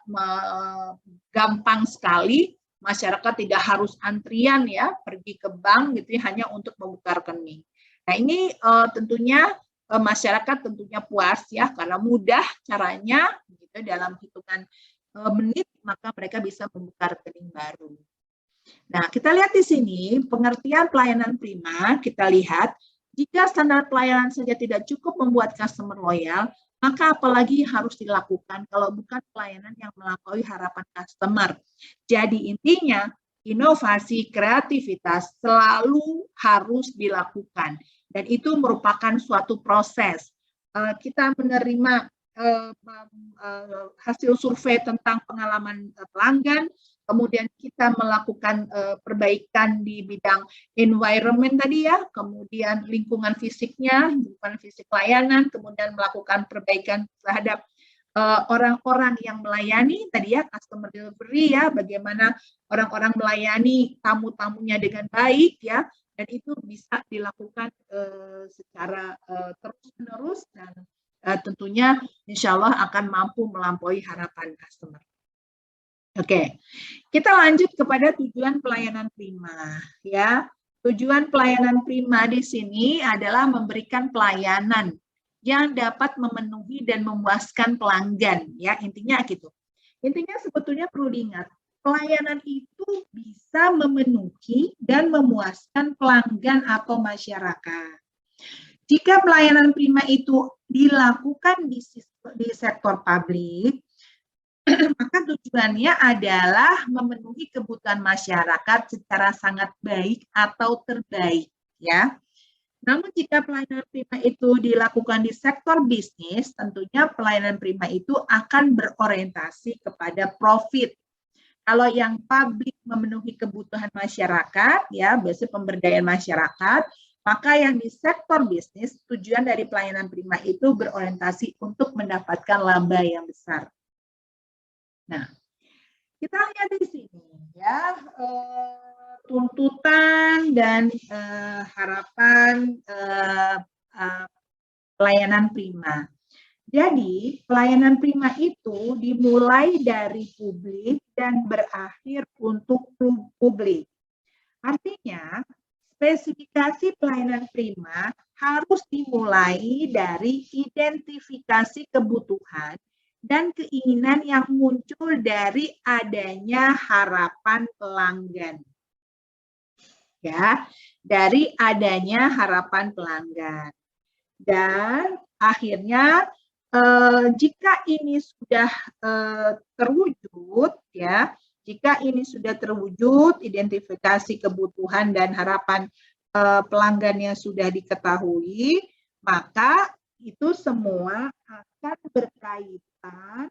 gampang sekali masyarakat tidak harus antrian ya pergi ke bank gitu ya, hanya untuk membuka rekening. Nah ini tentunya masyarakat tentunya puas ya karena mudah caranya gitu, dalam hitungan menit maka mereka bisa membuka rekening baru. Nah, kita lihat di sini pengertian pelayanan prima, kita lihat jika standar pelayanan saja tidak cukup membuat customer loyal, maka apalagi harus dilakukan kalau bukan pelayanan yang melampaui harapan customer. Jadi intinya inovasi, kreativitas selalu harus dilakukan dan itu merupakan suatu proses. Kita menerima hasil survei tentang pengalaman pelanggan, kemudian kita melakukan perbaikan di bidang environment tadi ya, kemudian lingkungan fisiknya, lingkungan fisik layanan, kemudian melakukan perbaikan terhadap orang-orang yang melayani tadi ya, customer delivery ya, bagaimana orang-orang melayani tamu-tamunya dengan baik ya, dan itu bisa dilakukan secara terus-menerus dan tentunya insya Allah akan mampu melampaui harapan customer. Oke, kita lanjut kepada tujuan pelayanan prima ya. Tujuan pelayanan prima di sini adalah memberikan pelayanan yang dapat memenuhi dan memuaskan pelanggan ya, intinya gitu. Intinya sebetulnya perlu diingat, pelayanan itu bisa memenuhi dan memuaskan pelanggan atau masyarakat. Jika pelayanan prima itu dilakukan di sektor publik, maka tujuannya adalah memenuhi kebutuhan masyarakat secara sangat baik atau terbaik ya. Namun jika pelayanan prima itu dilakukan di sektor bisnis, tentunya pelayanan prima itu akan berorientasi kepada profit. Kalau yang publik memenuhi kebutuhan masyarakat, ya biasanya pemberdayaan masyarakat, maka yang di sektor bisnis, tujuan dari pelayanan prima itu berorientasi untuk mendapatkan laba yang besar. Nah, kita lihat di sini ya, tuntutan dan harapan pelayanan prima. Jadi, pelayanan prima itu dimulai dari publik dan berakhir untuk publik. Artinya, spesifikasi pelayanan prima harus dimulai dari identifikasi kebutuhan dan keinginan yang muncul dari adanya harapan pelanggan. Ya, dari adanya harapan pelanggan. Dan akhirnya jika ini sudah terwujud ya, jika ini sudah terwujud, identifikasi kebutuhan dan harapan pelanggannya sudah diketahui, maka itu semua akan berkaitan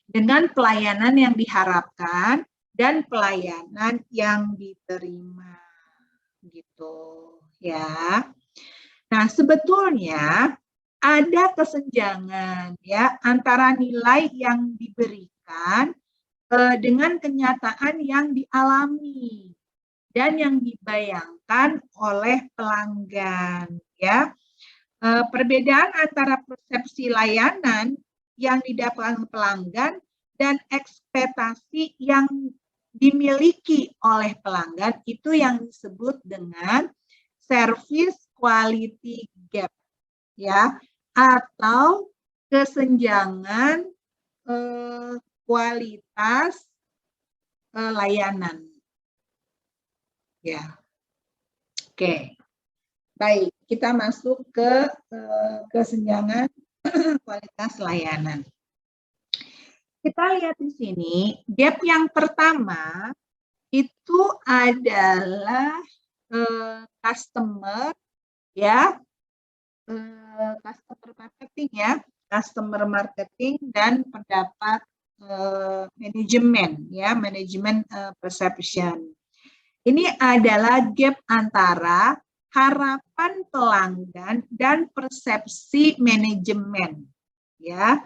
dengan pelayanan yang diharapkan dan pelayanan yang diterima. Gitu ya. Nah, sebetulnya ada kesenjangan ya antara nilai yang diberikan dengan kenyataan yang dialami dan yang dibayangkan oleh pelanggan ya. Perbedaan antara persepsi layanan yang didapatkan pelanggan dan ekspektasi yang dimiliki oleh pelanggan itu yang disebut dengan service quality gap ya, atau kesenjangan kualitas layanan ya. Oke, baik, kita masuk ke kesenjangan kualitas layanan. Kita lihat di sini, gap yang pertama itu adalah customer ya, customer marketing ya, customer marketing dan pendapat manajemen ya, manajemen perception. Ini adalah gap antara harapan pelanggan dan persepsi manajemen ya.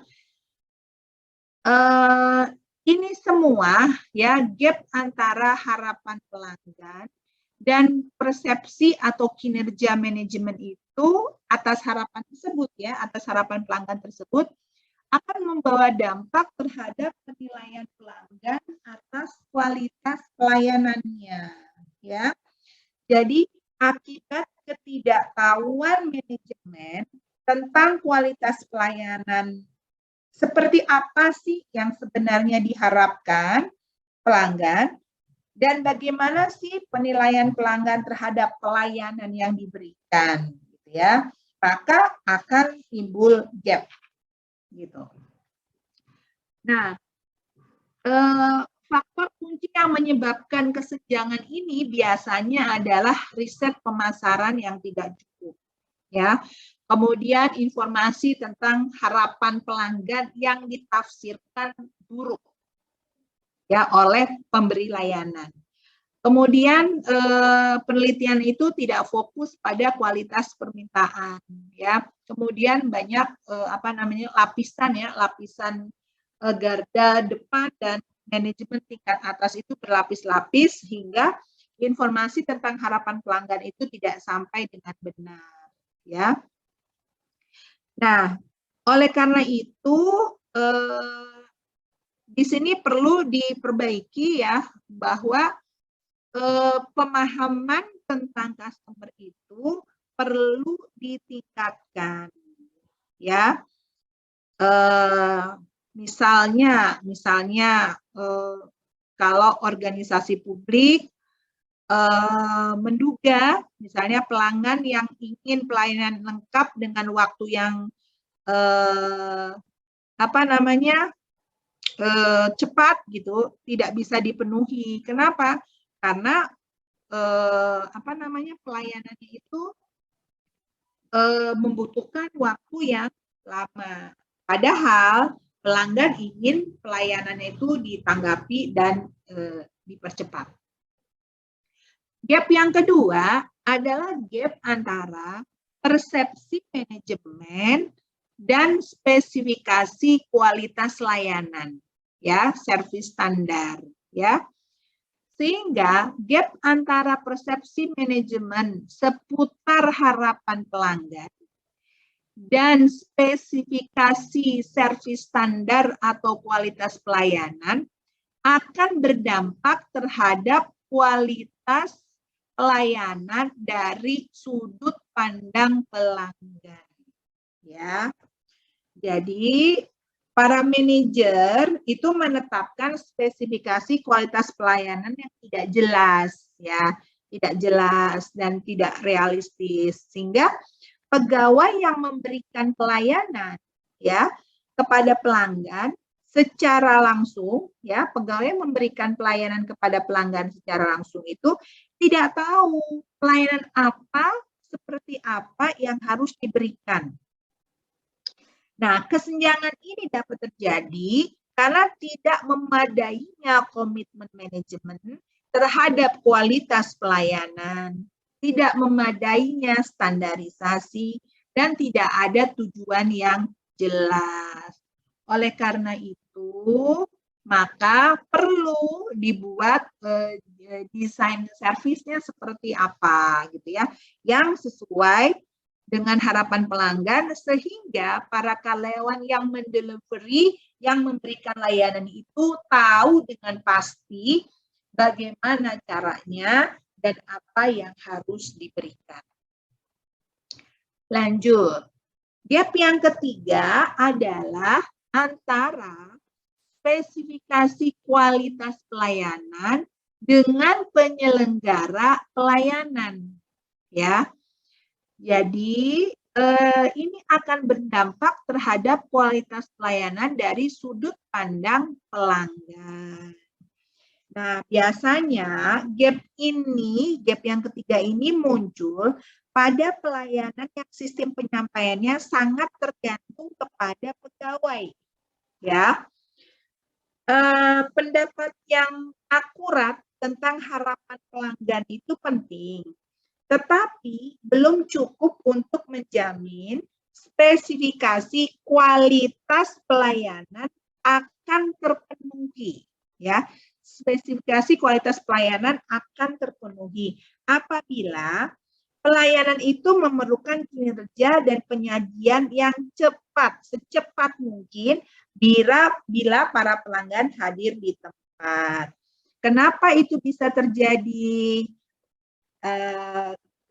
Ini semua ya, gap antara harapan pelanggan dan persepsi atau kinerja manajemen itu atas harapan tersebut ya, atas harapan pelanggan tersebut akan membawa dampak terhadap penilaian pelanggan atas kualitas pelayanannya ya. Jadi akibat ketidaktahuan manajemen tentang kualitas pelayanan, seperti apa sih yang sebenarnya diharapkan pelanggan dan bagaimana sih penilaian pelanggan terhadap pelayanan yang diberikan gitu ya, maka akan timbul gap gitu. Nah, faktor kunci yang menyebabkan kesenjangan ini biasanya adalah riset pemasaran yang tidak cukup ya. Kemudian informasi tentang harapan pelanggan yang ditafsirkan buruk ya oleh pemberi layanan. Kemudian penelitian itu tidak fokus pada kualitas permintaan ya. Kemudian banyak lapisan ya, lapisan garda depan dan manajemen tingkat atas itu berlapis-lapis sehingga informasi tentang harapan pelanggan itu tidak sampai dengan benar, ya. Nah, oleh karena itu di sini perlu diperbaiki ya bahwa pemahaman tentang customer itu perlu ditingkatkan, ya. Misalnya kalau organisasi publik menduga misalnya pelanggan yang ingin pelayanan lengkap dengan waktu yang cepat gitu tidak bisa dipenuhi. Kenapa? Karena pelayanannya itu membutuhkan waktu yang lama. Padahal pelanggan ingin pelayanannya itu ditanggapi dan dipercepat. Gap yang kedua adalah gap antara persepsi manajemen dan spesifikasi kualitas layanan, ya, service standar, ya. Sehingga gap antara persepsi manajemen seputar harapan pelanggan dan spesifikasi service standar atau kualitas pelayanan akan berdampak terhadap kualitas pelayanan dari sudut pandang pelanggan. Ya, jadi para manajer itu menetapkan spesifikasi kualitas pelayanan yang tidak jelas, ya, tidak jelas dan tidak realistis, sehingga pegawai yang memberikan pelayanan, ya, kepada pelanggan secara langsung, ya, pegawai yang memberikan pelayanan kepada pelanggan secara langsung itu tidak tahu pelayanan apa, seperti apa yang harus diberikan. Nah, kesenjangan ini dapat terjadi karena tidak memadainya komitmen manajemen terhadap kualitas pelayanan, tidak memadainya standarisasi, dan tidak ada tujuan yang jelas. Oleh karena itu, maka perlu dibuat desain servisnya seperti apa, gitu ya, yang sesuai dengan harapan pelanggan, sehingga para karyawan yang mendelivery, yang memberikan layanan itu tahu dengan pasti bagaimana caranya dan apa yang harus diberikan. Lanjut. Gap yang ketiga adalah antara spesifikasi kualitas pelayanan dengan penyelenggara pelayanan, ya. Jadi ini akan berdampak terhadap kualitas pelayanan dari sudut pandang pelanggan. Nah, biasanya gap yang ketiga ini muncul pada pelayanan yang sistem penyampaiannya sangat tergantung kepada pegawai. Ya, pendapat yang akurat tentang harapan pelanggan itu penting, tetapi belum cukup untuk menjamin spesifikasi kualitas pelayanan akan terpenuhi. Ya, spesifikasi kualitas pelayanan akan terpenuhi apabila pelayanan itu memerlukan kinerja dan penyajian yang cepat, secepat mungkin bila para pelanggan hadir di tempat. Kenapa itu bisa terjadi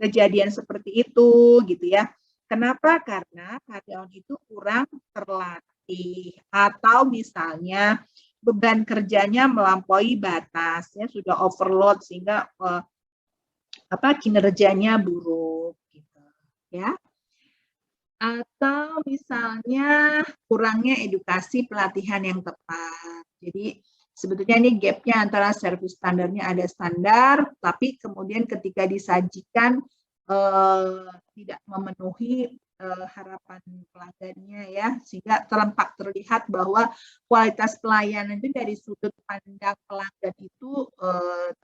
kejadian seperti itu, gitu ya? Kenapa? Karena karyawan itu kurang terlatih atau misalnya beban kerjanya melampaui batas, ya, sudah overload sehingga kinerjanya buruk, gitu, ya. Atau misalnya kurangnya edukasi pelatihan yang tepat. Jadi sebetulnya ini gapnya antara service standarnya ada standar, tapi kemudian ketika disajikan tidak memenuhi harapan pelanggannya, ya, sehingga terlihat bahwa kualitas pelayanan itu dari sudut pandang pelanggan itu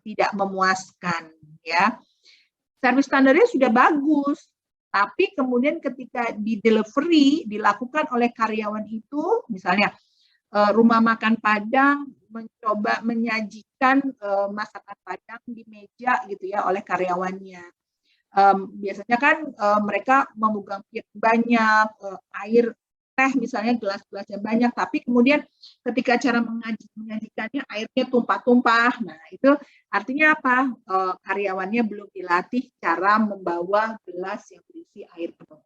tidak memuaskan, ya. Service standarnya sudah bagus, tapi kemudian ketika di delivery dilakukan oleh karyawan itu, misalnya rumah makan Padang mencoba menyajikan masakan Padang di meja gitu ya oleh karyawannya. Biasanya kan mereka memegang piring banyak, air teh misalnya gelas-gelasnya banyak, tapi kemudian ketika cara menyajikannya airnya tumpah-tumpah. Nah, itu artinya apa? Karyawannya belum dilatih cara membawa gelas yang berisi air penuh.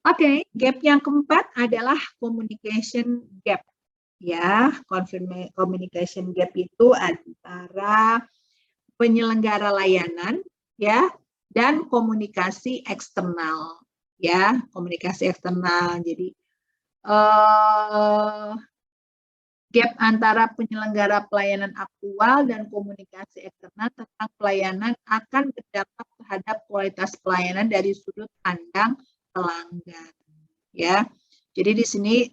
Oke, gap yang keempat adalah communication gap. Ya, communication gap itu antara penyelenggara layanan ya dan komunikasi eksternal ya, komunikasi eksternal. Jadi gap antara penyelenggara pelayanan aktual dan komunikasi eksternal tentang pelayanan akan berdampak terhadap kualitas pelayanan dari sudut pandang pelanggan ya. Jadi di sini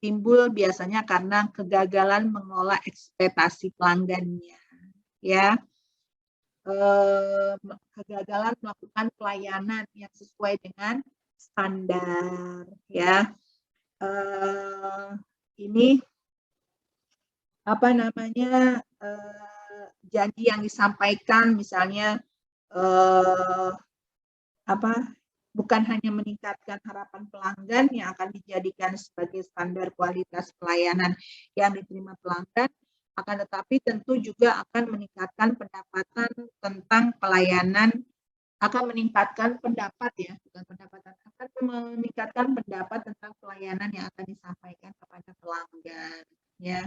timbul biasanya karena kegagalan mengelola ekspektasi pelanggannya ya. Kegagalan melakukan pelayanan yang sesuai dengan standar ya. Ini apa namanya janji yang disampaikan misalnya bukan hanya meningkatkan harapan pelanggan yang akan dijadikan sebagai standar kualitas pelayanan yang diterima pelanggan, akan tetapi tentu juga akan meningkatkan pendapatan tentang pelayanan, akan meningkatkan pendapat ya, bukan pendapatan, akan meningkatkan pendapat tentang pelayanan yang akan disampaikan kepada pelanggan ya.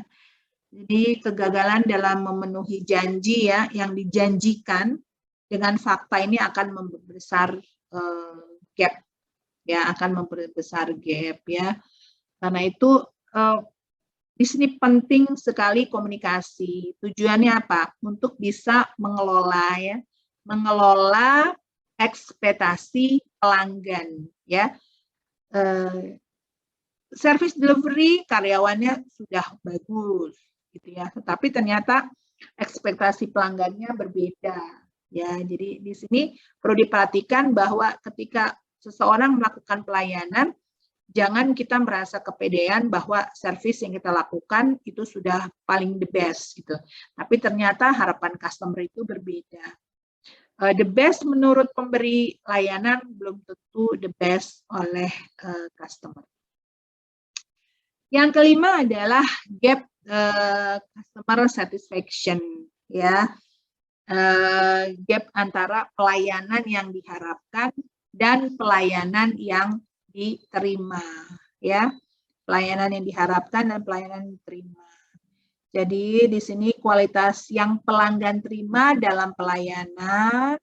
Jadi kegagalan dalam memenuhi janji ya yang dijanjikan dengan fakta ini akan membesar gap ya, akan memperbesar gap ya. Karena itu di sini penting sekali komunikasi. Tujuannya apa? Untuk bisa mengelola ya, mengelola ekspektasi pelanggan ya. Service delivery karyawannya sudah bagus gitu ya, tetapi ternyata ekspektasi pelanggannya berbeda ya. Jadi di sini perlu diperhatikan bahwa ketika seseorang melakukan pelayanan, jangan kita merasa kepedean bahwa service yang kita lakukan itu sudah paling the best gitu. Tapi ternyata harapan customer itu berbeda. The best menurut pemberi layanan belum tentu the best oleh customer. Yang kelima adalah gap customer satisfaction ya. Gap antara pelayanan yang diharapkan dan pelayanan yang diterima ya, pelayanan yang diharapkan dan pelayanan yang diterima. Jadi di sini kualitas yang pelanggan terima dalam pelayanan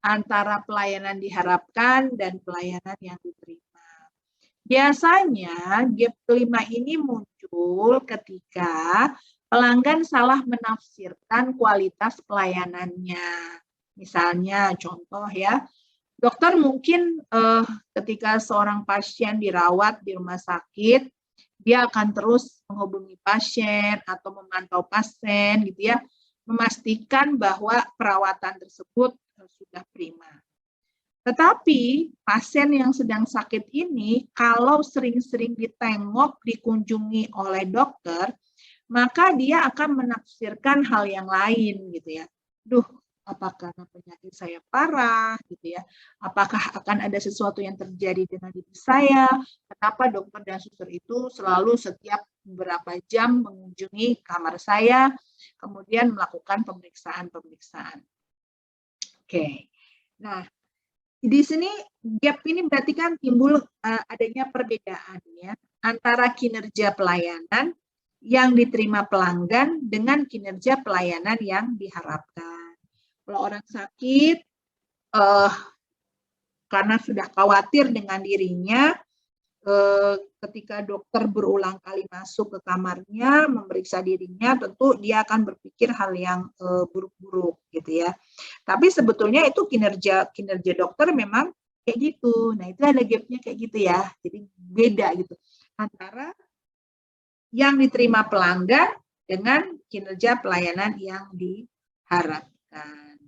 antara pelayanan diharapkan dan pelayanan yang diterima. Biasanya gap kelima ini muncul ketika pelanggan salah menafsirkan kualitas pelayanannya. Misalnya contoh ya, dokter mungkin ketika seorang pasien dirawat di rumah sakit, dia akan terus menghubungi pasien atau memantau pasien gitu ya, memastikan bahwa perawatan tersebut sudah prima. Tetapi pasien yang sedang sakit ini kalau sering-sering ditengok, dikunjungi oleh dokter, maka dia akan menafsirkan hal yang lain gitu ya. Duh, apakah penyakit saya parah gitu ya, apakah akan ada sesuatu yang terjadi dengan diri saya, kenapa dokter dan suster itu selalu setiap beberapa jam mengunjungi kamar saya, kemudian melakukan pemeriksaan-pemeriksaan. Oke, nah di sini gap ini berarti kan timbul adanya perbedaan ya antara kinerja pelayanan yang diterima pelanggan dengan kinerja pelayanan yang diharapkan. Kalau orang sakit, karena sudah khawatir dengan dirinya, ketika dokter berulang kali masuk ke kamarnya, memeriksa dirinya, tentu dia akan berpikir hal yang buruk-buruk gitu ya. Tapi sebetulnya itu kinerja dokter memang kayak gitu. Nah itu ada gapnya kayak gitu ya. Jadi beda gitu antara yang diterima pelanggan dengan kinerja pelayanan yang diharapkan.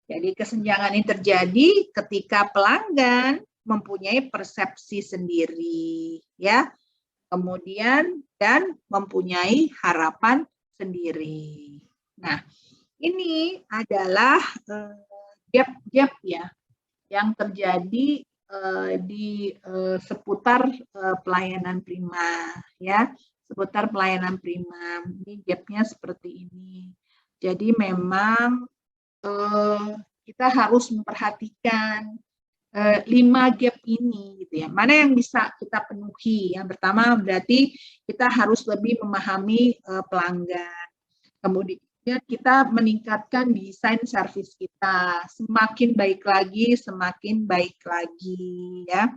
Jadi kesenjangan ini terjadi ketika pelanggan mempunyai persepsi sendiri, ya. Kemudian dan mempunyai harapan sendiri. Nah, ini adalah gap-gap ya yang terjadi di seputar pelayanan prima, ya, seputar pelayanan prima. Ini gapnya seperti ini. Jadi memang kita harus memperhatikan 5 gap ini gitu ya. Mana yang bisa kita penuhi? Yang pertama berarti kita harus lebih memahami pelanggan. Kemudian kita meningkatkan desain servis kita. Semakin baik lagi, semakin baik lagi ya.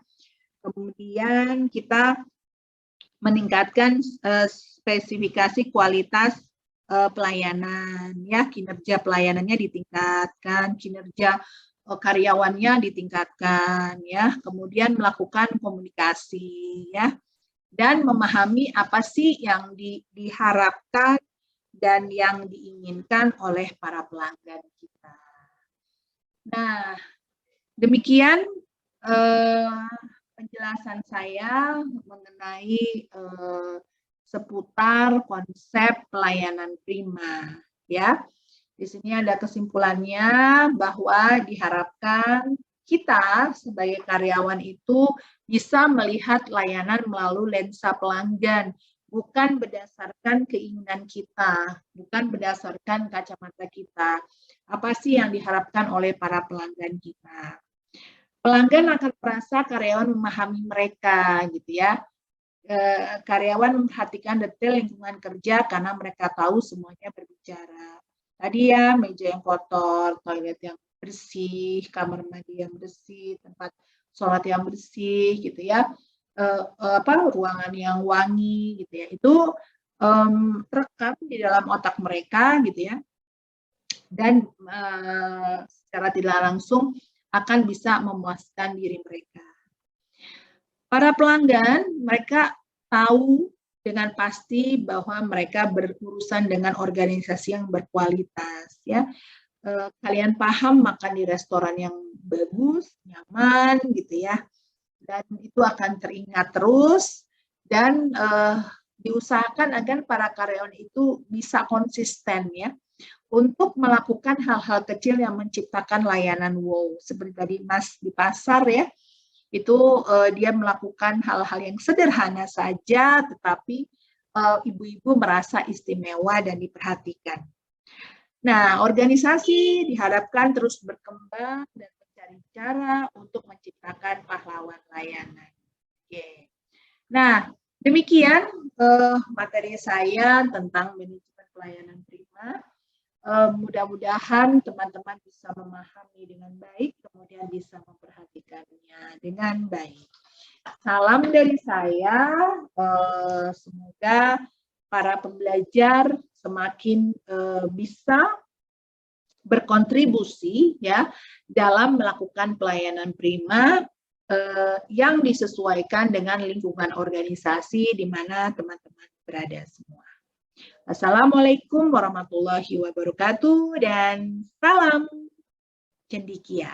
Kemudian kita meningkatkan spesifikasi kualitas pelayanan ya, kinerja pelayanannya ditingkatkan, kinerja karyawannya ditingkatkan ya, kemudian melakukan komunikasi ya, dan memahami apa sih yang diharapkan dan yang diinginkan oleh para pelanggan kita. Nah, demikian penjelasan saya mengenai seputar konsep pelayanan prima ya. Di sini ada kesimpulannya bahwa diharapkan kita sebagai karyawan itu bisa melihat layanan melalui lensa pelanggan, bukan berdasarkan keinginan kita, bukan berdasarkan kacamata kita. Apa sih yang diharapkan oleh para pelanggan kita? Pelanggan akan merasa karyawan memahami mereka, gitu ya. Karyawan memperhatikan detail lingkungan kerja karena mereka tahu semuanya berbicara. Tadi ya, meja yang kotor, toilet yang bersih, kamar mandi yang bersih, tempat sholat yang bersih, gitu ya, ruangan yang wangi, gitu ya, itu terekam di dalam otak mereka, gitu ya, dan secara tidak langsung akan bisa memuaskan diri mereka. Para pelanggan, mereka tahu dengan pasti bahwa mereka berurusan dengan organisasi yang berkualitas ya. Kalian paham makan di restoran yang bagus, nyaman gitu ya. Dan itu akan teringat terus dan diusahakan agar para karyawan itu bisa konsisten ya untuk melakukan hal-hal kecil yang menciptakan layanan wow. Seperti tadi Mas di pasar ya. Itu dia melakukan hal-hal yang sederhana saja, tetapi ibu-ibu merasa istimewa dan diperhatikan. Nah, organisasi diharapkan terus berkembang dan mencari cara untuk menciptakan pahlawan layanan. Oke. Nah, demikian materi saya tentang manajemen pelayanan prima. Mudah-mudahan teman-teman bisa memahami dengan baik, kemudian bisa memperhatikannya dengan baik. Salam dari saya, semoga para pembelajar semakin bisa berkontribusi ya dalam melakukan pelayanan prima yang disesuaikan dengan lingkungan organisasi di mana teman-teman berada semua. Assalamualaikum warahmatullahi wabarakatuh dan salam cendekia.